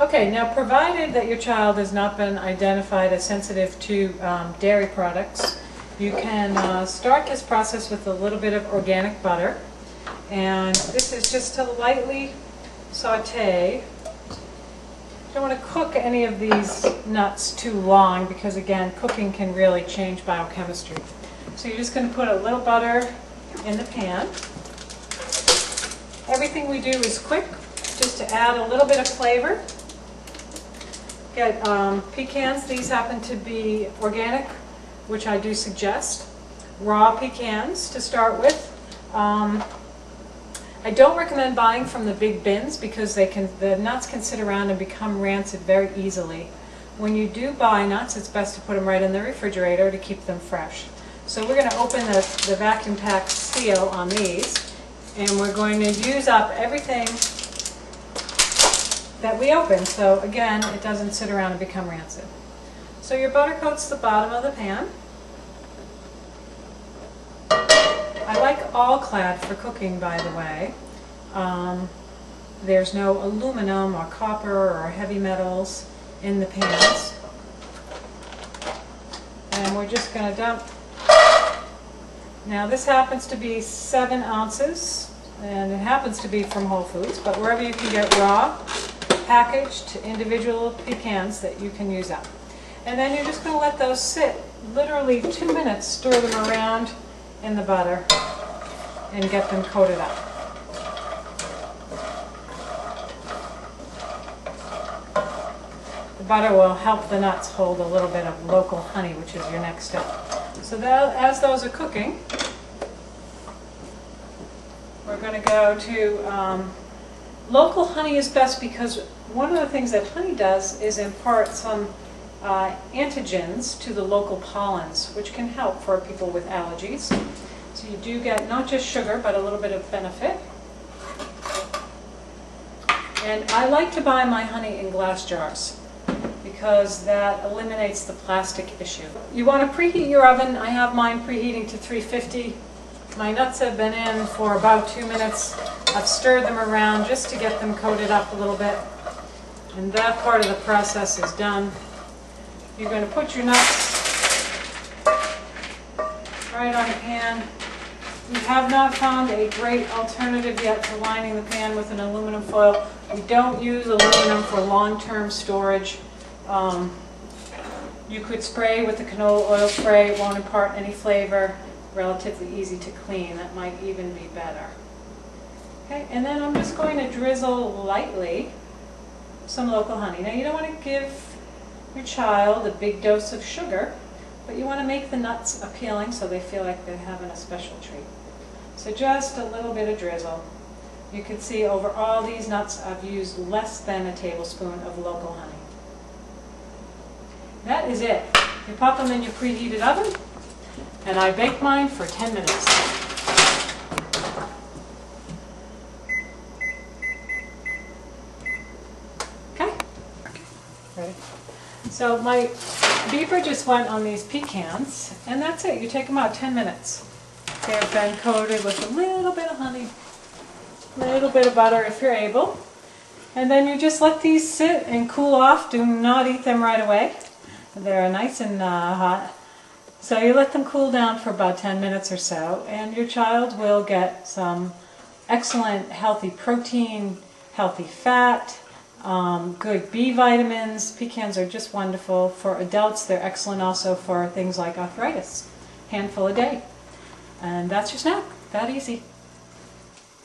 Okay, now provided that your child has not been identified as sensitive to dairy products, you can start this process with a little bit of organic butter. And this is just to lightly saute. You don't want to cook any of these nuts too long because, again, cooking can really change biochemistry. So you're just going to put a little butter in the pan. Everything we do is quick, just to add a little bit of flavor. Get pecans. These happen to be organic, which I do suggest. Raw pecans to start with. I don't recommend buying from the big bins because the nuts can sit around and become rancid very easily. When you do buy nuts, it's best to put them right in the refrigerator to keep them fresh. So we're going to open the vacuum pack seal on these, and we're going to use up everything that we open. So again, it doesn't sit around and become rancid. So your butter coats the bottom of the pan. I like all-clad for cooking, by the way. There's no aluminum or copper or heavy metals in the pans. And we're just going to dump. Now this happens to be 7 ounces, and it happens to be from Whole Foods, but wherever you can get raw, packaged individual pecans that you can use up. And then you're just going to let those sit literally 2 minutes, stir them around in the butter and get them coated up. The butter will help the nuts hold a little bit of local honey, which is your next step. So that, as those are cooking, we're going to go to local honey is best because one of the things that honey does is impart some antigens to the local pollens, which can help for people with allergies. So you do get not just sugar, but a little bit of benefit. And I like to buy my honey in glass jars because that eliminates the plastic issue. You want to preheat your oven. I have mine preheating to 350. My nuts have been in for about 2 minutes. I've stirred them around just to get them coated up a little bit. And that part of the process is done. You're going to put your nuts right on the pan. We have not found a great alternative yet to lining the pan with an aluminum foil. We don't use aluminum for long-term storage. You could spray with the canola oil spray. It won't impart any flavor. Relatively easy to clean. That might even be better. Okay, and then I'm just going to drizzle lightly some local honey. Now you don't want to give your child a big dose of sugar, but you want to make the nuts appealing so they feel like they're having a special treat. So just a little bit of drizzle. You can see over all these nuts I've used less than a tablespoon of local honey. That is it. You pop them in your preheated oven, and I bake mine for 10 minutes. Okay? Ready? So my beeper just went on these pecans, and that's it. You take them out 10 minutes. They've been coated with a little bit of honey, a little bit of butter if you're able. And then you just let these sit and cool off. Do not eat them right away. They're nice and hot. So you let them cool down for about 10 minutes or so, and your child will get some excellent healthy protein, healthy fat, good B vitamins. Pecans are just wonderful. For adults, they're excellent also for things like arthritis. Handful a day. And that's your snack. That easy.